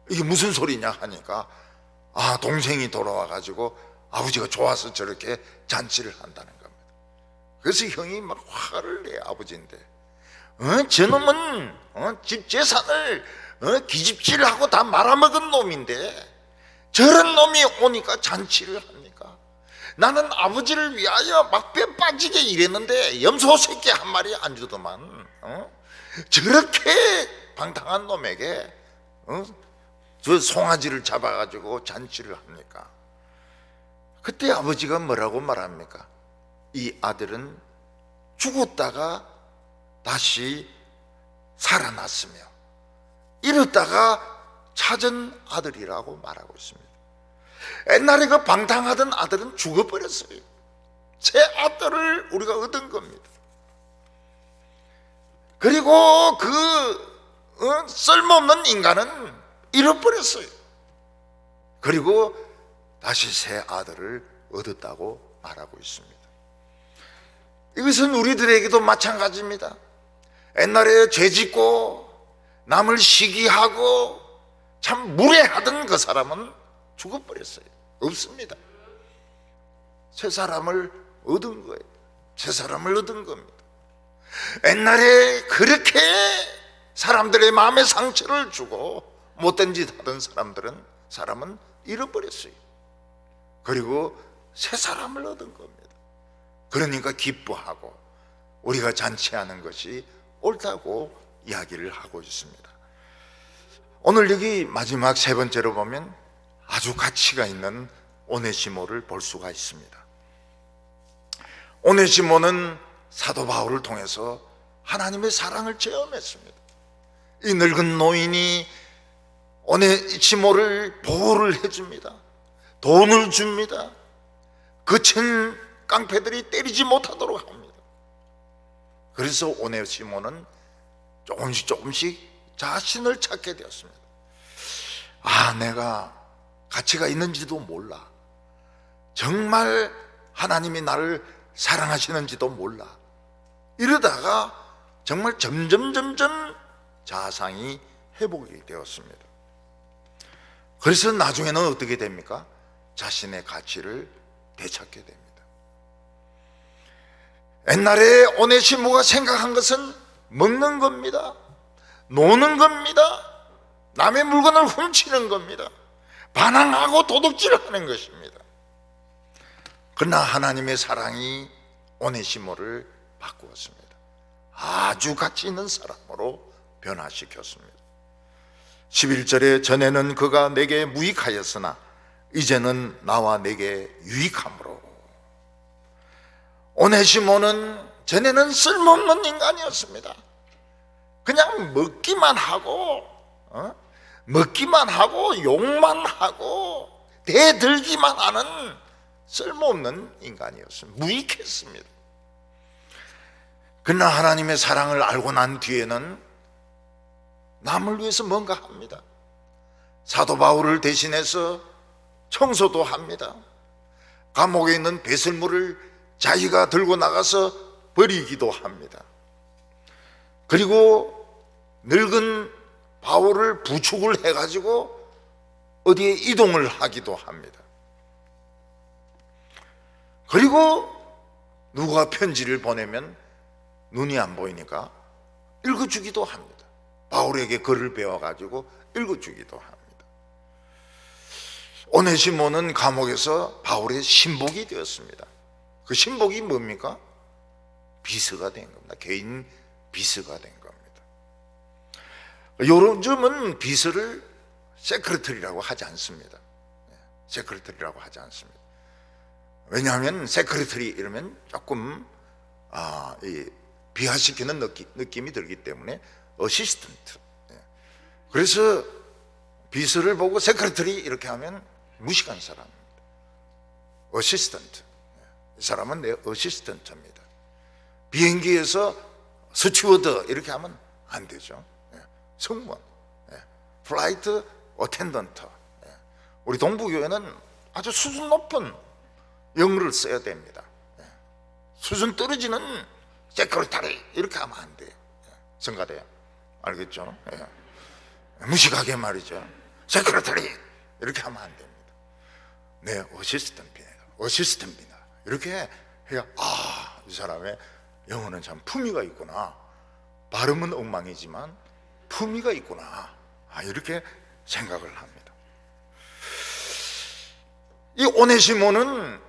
이게 무슨 소리냐 하니까 동생이 돌아와 가지고 아버지가 좋아서 저렇게 잔치를 한다는 겁니다. 그래서 형이 막 화를 내. 아버지인데 저놈은 집 재산을 기집질하고 다 말아먹은 놈인데 저런 놈이 오니까 잔치를 합니까? 나는 아버지를 위하여 막배 빠지게 일했는데 염소 새끼 한 마리 안 주더만 저렇게 방탕한 놈에게 저 송아지를 잡아가지고 잔치를 합니까? 그때 아버지가 뭐라고 말합니까? 이 아들은 죽었다가 다시 살아났으며 이렇다가 찾은 아들이라고 말하고 있습니다. 옛날에 그 방탕하던 아들은 죽어버렸어요. 새 아들을 우리가 얻은 겁니다. 그리고 그 쓸모없는 인간은 잃어버렸어요. 그리고 다시 새 아들을 얻었다고 말하고 있습니다. 이것은 우리들에게도 마찬가지입니다. 옛날에 죄짓고 남을 시기하고 참 무례하던 그 사람은 죽어버렸어요. 없습니다. 새 사람을 얻은 거예요. 새 사람을 얻은 겁니다. 옛날에 그렇게 사람들의 마음에 상처를 주고 못된 짓 하던 사람은 잃어버렸어요. 그리고 새 사람을 얻은 겁니다. 그러니까 기뻐하고 우리가 잔치하는 것이 옳다고 이야기를 하고 있습니다. 오늘 여기 마지막 세 번째로 보면 아주 가치가 있는 오네시모를 볼 수가 있습니다. 오네시모는 사도 바울을 통해서 하나님의 사랑을 체험했습니다. 이 늙은 노인이 오네시모를 보호를 해줍니다. 돈을 줍니다. 거친 깡패들이 때리지 못하도록 합니다. 그래서 오네시모는 조금씩 자신을 찾게 되었습니다. 내가 가치가 있는지도 몰라. 정말 하나님이 나를 사랑하시는지도 몰라. 이러다가 정말 점점 자상이 회복이 되었습니다. 그래서 나중에는 어떻게 됩니까? 자신의 가치를 되찾게 됩니다. 옛날에 오네시모가 생각한 것은 먹는 겁니다. 노는 겁니다. 남의 물건을 훔치는 겁니다. 반항하고 도둑질하는 것입니다. 그러나 하나님의 사랑이 오네시모를 바꾸었습니다. 아주 가치 있는 사람으로 변화시켰습니다. 11절에 전에는 그가 내게 무익하였으나 이제는 나와 내게 유익함으로. 오네시모는 전에는 쓸모없는 인간이었습니다. 그냥 먹기만 하고 욕만 하고 대들기만 하는 쓸모없는 인간이었습니다. 무익했습니다. 그러나 하나님의 사랑을 알고 난 뒤에는 남을 위해서 뭔가 합니다. 사도 바울을 대신해서 청소도 합니다. 감옥에 있는 배설물을 자기가 들고 나가서 버리기도 합니다. 그리고 늙은 바울을 부축을 해가지고 어디에 이동을 하기도 합니다. 그리고 누가 편지를 보내면 눈이 안 보이니까 읽어주기도 합니다. 바울에게 글을 배워가지고 읽어주기도 합니다. 오네시모는 감옥에서 바울의 신복이 되었습니다. 그 신복이 뭡니까? 비서가 된 겁니다. 개인 비서가 된 겁니다. 요즘은 비서를 세크레터리라고 하지 않습니다. 세크레터리라고 하지 않습니다. 왜냐하면 세크레터리 이러면 조금 비하시키는 느낌이 들기 때문에 어시스턴트. 그래서 비서를 보고 세크레터리 이렇게 하면 무식한 사람입니다. 어시스턴트. 이 사람은 내 어시스턴트입니다. 비행기에서 스튜어드 이렇게 하면 안 되죠. 승무원, 플라이트 어텐던트. 우리 동부교회는 아주 수준 높은 영어를 써야 됩니다. 수준 떨어지는 세크레타리 이렇게 하면 안 돼요. 성가대 알겠죠? 예. 무식하게 말이죠. 세크레타리 이렇게 하면 안 됩니다. 네, 어시스턴트입니다. 이렇게 해야 이 사람의 영어는 참 품위가 있구나. 발음은 엉망이지만 품위가 있구나. 이렇게 생각을 합니다. 이 오네시모는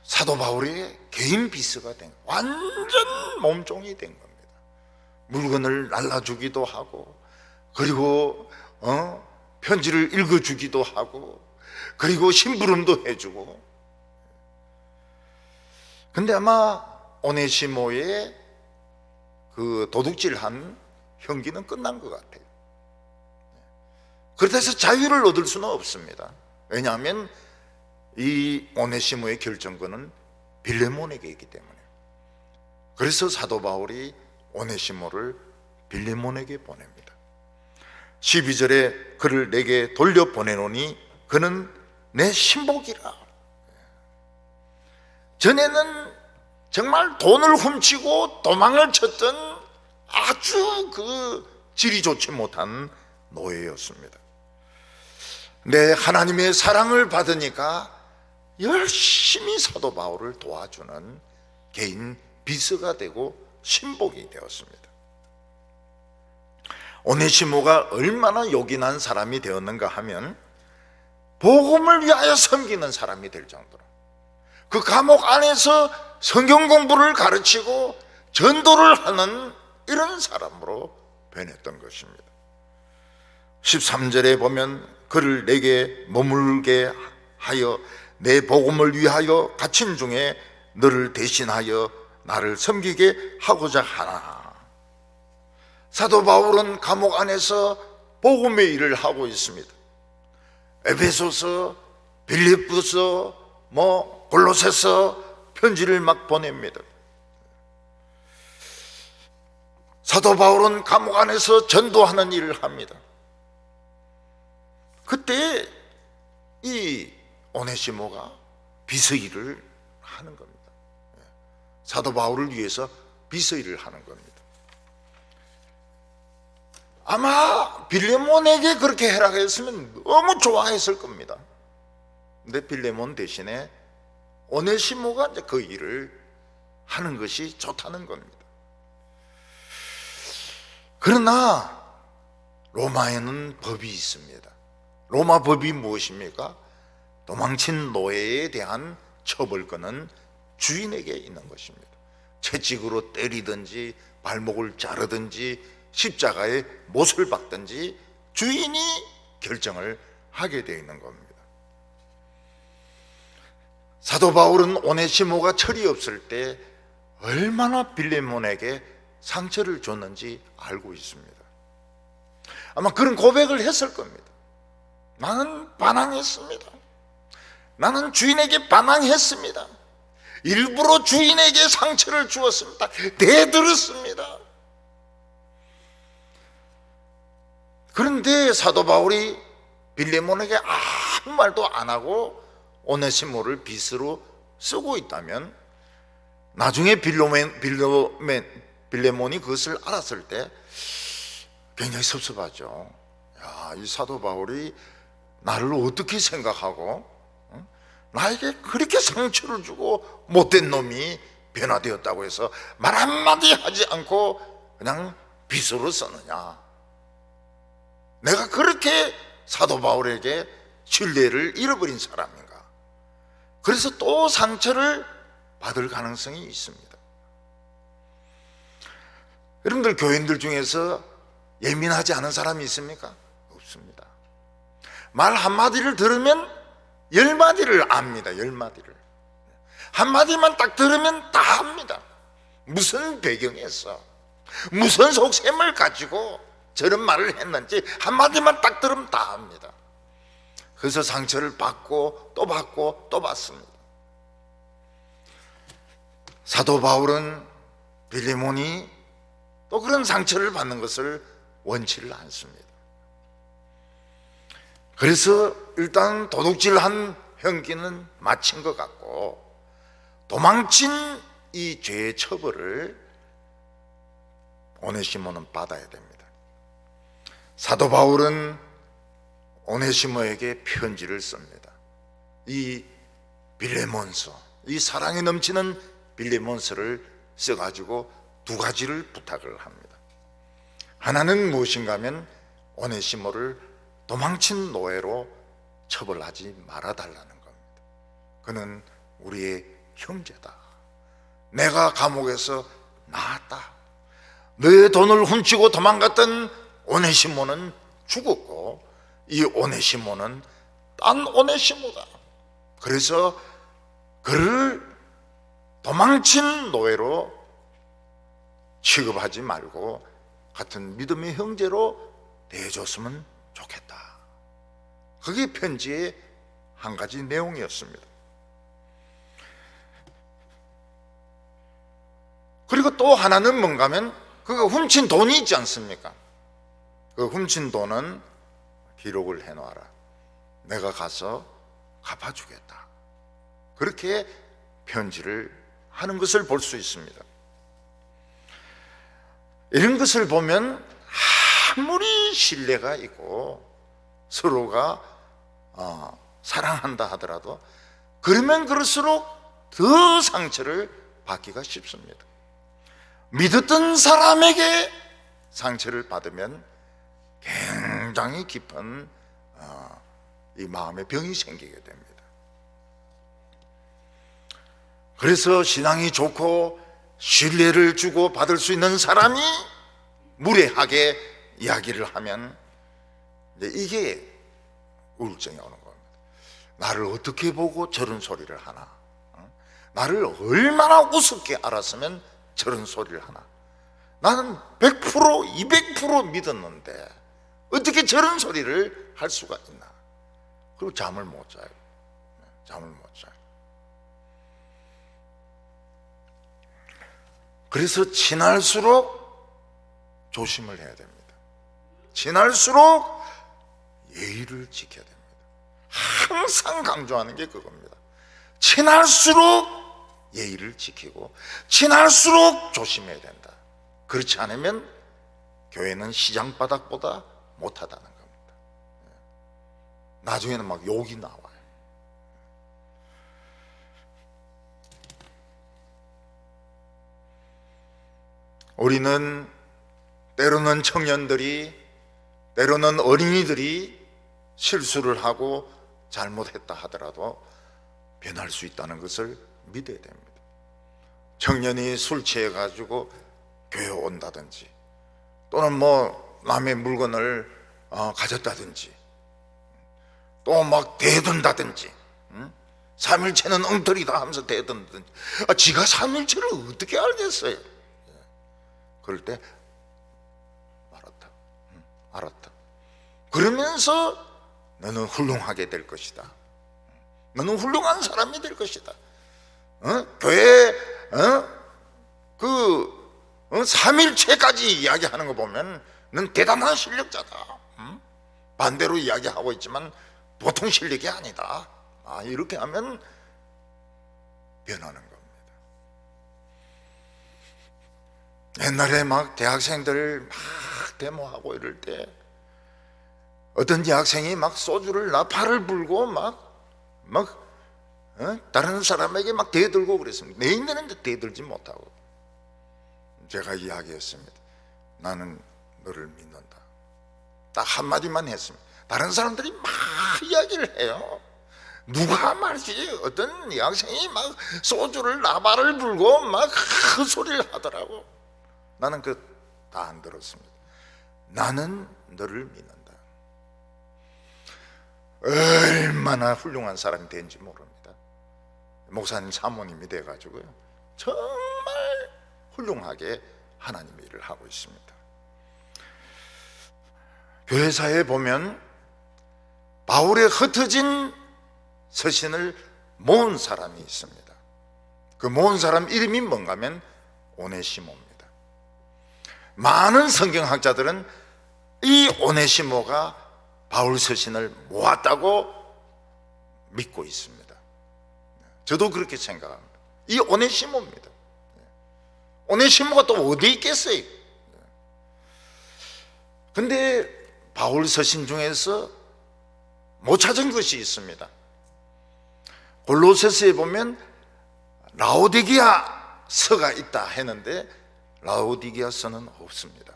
사도 바울의 개인 비서가 된, 완전 몸종이 된 겁니다. 물건을 날라주기도 하고, 그리고 편지를 읽어주기도 하고, 그리고 심부름도 해주고. 근데 아마 오네시모의 그 도둑질한 형기는 끝난 것 같아요. 그렇다 해서 자유를 얻을 수는 없습니다. 왜냐하면 이 오네시모의 결정권은 빌레몬에게 있기 때문에. 그래서 사도 바울이 오네시모를 빌레몬에게 보냅니다. 12절에 그를 내게 돌려보내노니 그는 내 신복이라. 전에는 정말 돈을 훔치고 도망을 쳤던 아주 그 질이 좋지 못한 노예였습니다. 내 하나님의 사랑을 받으니까 열심히 사도 바울을 도와주는 개인 비서가 되고 신복이 되었습니다. 오네시모가 얼마나 요긴한 사람이 되었는가 하면 복음을 위하여 섬기는 사람이 될 정도로 그 감옥 안에서 성경 공부를 가르치고 전도를 하는 이런 사람으로 변했던 것입니다. 13절에 보면 그를 내게 머물게 하여 내 복음을 위하여 갇힌 중에 너를 대신하여 나를 섬기게 하고자 하나. 사도 바울은 감옥 안에서 복음의 일을 하고 있습니다. 에베소서, 빌립보서, 골로새서 편지를 막 보냅니다. 사도 바울은 감옥 안에서 전도하는 일을 합니다. 그때 이 오네시모가 비서 일을 하는 겁니다. 사도 바울을 위해서 비서 일을 하는 겁니다. 아마 빌레몬에게 그렇게 해라 했으면 너무 좋아했을 겁니다. 근데 빌레몬 대신에 오네시모가 이제 그 일을 하는 것이 좋다는 겁니다. 그러나 로마에는 법이 있습니다. 로마 법이 무엇입니까? 도망친 노예에 대한 처벌권은 주인에게 있는 것입니다. 채찍으로 때리든지 발목을 자르든지 십자가에 못을 박든지 주인이 결정을 하게 되어 있는 겁니다. 사도 바울은 오네시모가 철이 없을 때 얼마나 빌레몬에게 상처를 줬는지 알고 있습니다. 아마 그런 고백을 했을 겁니다. 나는 반항했습니다. 나는 주인에게 반항했습니다. 일부러 주인에게 상처를 주었습니다. 대들었습니다. 그런데 사도 바울이 빌레몬에게 아무 말도 안 하고 오네시모를 빚으로 쓰고 있다면 나중에 빌레몬이 그것을 알았을 때 굉장히 섭섭하죠. 야, 이 사도 바울이 나를 어떻게 생각하고 나에게 그렇게 상처를 주고 못된 놈이 변화되었다고 해서 말 한마디 하지 않고 그냥 빚으로 썼느냐. 내가 그렇게 사도 바울에게 신뢰를 잃어버린 사람인가. 그래서 또 상처를 받을 가능성이 있습니다. 여러분들 교인들 중에서 예민하지 않은 사람이 있습니까? 없습니다. 말 한마디를 들으면 10마디를 압니다. 10마디를 한마디만 딱 들으면 다 압니다. 무슨 배경에서 무슨 속셈을 가지고 저런 말을 했는지 한마디만 딱 들으면 다 압니다. 그래서 상처를 받고 또 받고 또 받습니다. 사도 바울은 빌레몬이 또 그런 상처를 받는 것을 원치를 않습니다. 그래서 일단 도둑질한 형기는 마친 것 같고 도망친 이 죄의 처벌을 오네시모는 받아야 됩니다. 사도 바울은 오네시모에게 편지를 씁니다. 이 빌레몬서, 이 사랑이 넘치는 빌레몬서를 써가지고 두 가지를 부탁을 합니다. 하나는 무엇인가 하면 오네시모를 도망친 노예로 처벌하지 말아달라는 겁니다. 그는 우리의 형제다. 내가 감옥에서 나았다. 너의 돈을 훔치고 도망갔던 오네시모는 죽었고 이 오네시모는 딴 오네시모다. 그래서 그를 도망친 노예로 취급하지 말고 같은 믿음의 형제로 대해줬으면 좋겠다. 그게 편지의 한 가지 내용이었습니다. 그리고 또 하나는 뭔가 하면 그가 훔친 돈이 있지 않습니까? 그 훔친 돈은 기록을 해놓아라. 내가 가서 갚아주겠다. 그렇게 편지를 하는 것을 볼 수 있습니다. 이런 것을 보면 아무리 신뢰가 있고 서로가 사랑한다 하더라도 그러면 그럴수록 더 상처를 받기가 쉽습니다. 믿었던 사람에게 상처를 받으면 굉장히 깊은 이 마음의 병이 생기게 됩니다. 그래서 신앙이 좋고 신뢰를 주고 받을 수 있는 사람이 무례하게 이야기를 하면 이게 우울증이 오는 겁니다. 나를 어떻게 보고 저런 소리를 하나? 나를 얼마나 우습게 알았으면 저런 소리를 하나? 나는 100% 200% 믿었는데 어떻게 저런 소리를 할 수가 있나? 그리고 잠을 못 자요. 잠을 못 자요. 그래서 지날수록 조심을 해야 됩니다. 지날수록 예의를 지켜야 됩니다. 항상 강조하는 게 그겁니다. 지날수록 예의를 지키고 지날수록 조심해야 된다. 그렇지 않으면 교회는 시장 바닥보다 못하다는 겁니다. 나중에는 막 욕이 나와요. 우리는 때로는 청년들이, 때로는 어린이들이 실수를 하고 잘못했다 하더라도 변할 수 있다는 것을 믿어야 됩니다. 청년이 술 취해가지고 교회 온다든지 또는 뭐 남의 물건을 가졌다든지 또 막 대든다든지 3일체는 엉터리다 하면서 대든다든지 지가 3일체를 어떻게 알겠어요? 그럴 때 알았다. 그러면서 너는 훌륭하게 될 것이다. 너는 훌륭한 사람이 될 것이다. 교회 3일체까지 이야기하는 거 보면 넌 대단한 실력자다. 반대로 이야기하고 있지만 보통 실력이 아니다. 이렇게 하면 변하는 겁니다. 옛날에 막 대학생들 막 데모하고 이럴 때 어떤 여학생이 막 소주를 나팔을 불고 다른 사람에게 막 대들고 그랬습니다. 내 있는데 대들지 못하고 제가 이야기했습니다. 나는 너를 믿는다. 딱 한마디만 했습니다. 다른 사람들이 막 이야기를 해요. 누가 말이지 어떤 여학생이 막 소주를 나발을 불고 막 그 소리를 하더라고. 나는 그 다 안 들었습니다. 나는 너를 믿는다. 얼마나 훌륭한 사람이 된지 모릅니다. 목사님 사모님이 돼가지고요 정말 훌륭하게 하나님의 일을 하고 있습니다. 교회사에 보면 바울의 흩어진 서신을 모은 사람이 있습니다. 그 모은 사람 이름이 뭔가 하면 오네시모입니다. 많은 성경학자들은 이 오네시모가 바울 서신을 모았다고 믿고 있습니다. 저도 그렇게 생각합니다. 이 오네시모입니다. 오네시모가 또 어디 있겠어요? 근데 바울 서신 중에서 못 찾은 것이 있습니다. 골로새서에 보면 라오디게아 서가 있다 했는데 라오디게아 서는 없습니다.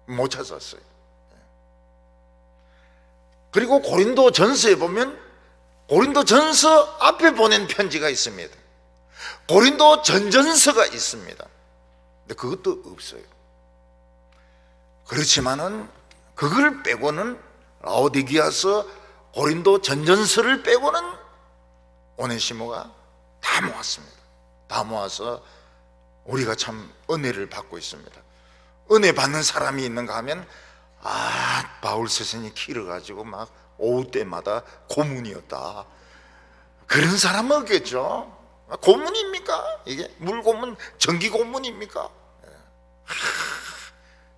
못 찾았어요. 그리고 고린도 전서에 보면 고린도 전서 앞에 보낸 편지가 있습니다. 고린도 전전서가 있습니다. 근데 그것도 없어요. 그렇지만은 그걸 빼고는 라오디게아서, 고린도 전전서를 빼고는 오네시모가 다 모았습니다. 다 모아서 우리가 참 은혜를 받고 있습니다. 은혜 받는 사람이 있는가 하면 바울 스승이 키를 가지고 막 오후 때마다 고문이었다, 그런 사람은 없겠죠. 고문입니까? 이게 물고문, 전기고문입니까?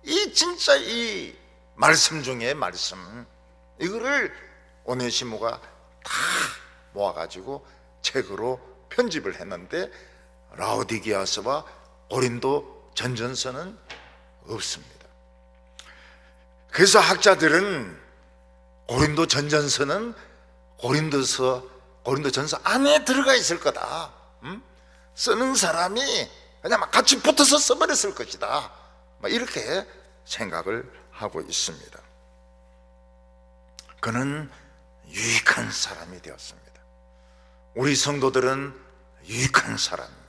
이 진짜 이 말씀 중에 말씀, 이거를 오네시모가 다 모아가지고 책으로 편집을 했는데 라오디게아서와 고린도 전전서는 없습니다. 그래서 학자들은 고린도 전전서는 고린도 전서 안에 들어가 있을 거다. 쓰는 사람이 그냥 막 같이 붙어서 써버렸을 것이다, 이렇게 생각을 하고 있습니다. 그는 유익한 사람이 되었습니다. 우리 성도들은 유익한 사람입니다.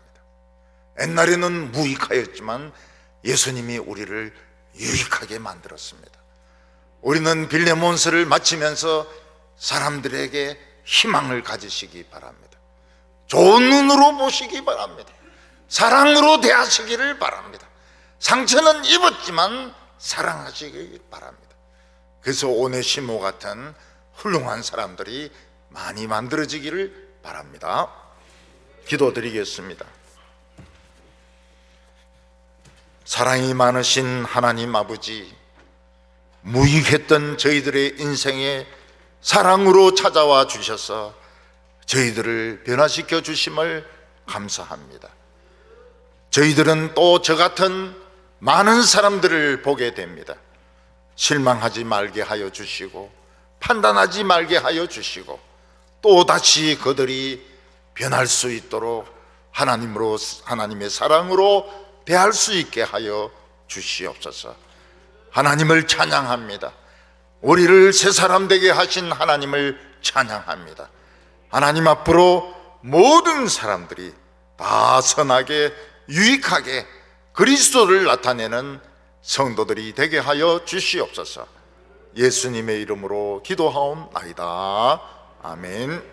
옛날에는 무익하였지만 예수님이 우리를 유익하게 만들었습니다. 우리는 빌레몬서를 마치면서 사람들에게 희망을 가지시기 바랍니다. 좋은 눈으로 보시기 바랍니다. 사랑으로 대하시기를 바랍니다. 상처는 입었지만 사랑하시기 바랍니다. 그래서 오네시모 같은 훌륭한 사람들이 많이 만들어지기를 바랍니다. 기도드리겠습니다. 사랑이 많으신 하나님 아버지, 무익했던 저희들의 인생에 사랑으로 찾아와 주셔서 저희들을 변화시켜 주심을 감사합니다. 저희들은 또 저 같은 많은 사람들을 보게 됩니다. 실망하지 말게 하여 주시고 판단하지 말게 하여 주시고 또 다시 그들이 변할 수 있도록 하나님의 사랑으로 대할 수 있게 하여 주시옵소서. 하나님을 찬양합니다. 우리를 새 사람 되게 하신 하나님을 찬양합니다. 하나님 앞으로 모든 사람들이 다 선하게 유익하게 그리스도를 나타내는 성도들이 되게 하여 주시옵소서. 예수님의 이름으로 기도하옵나이다. 아멘.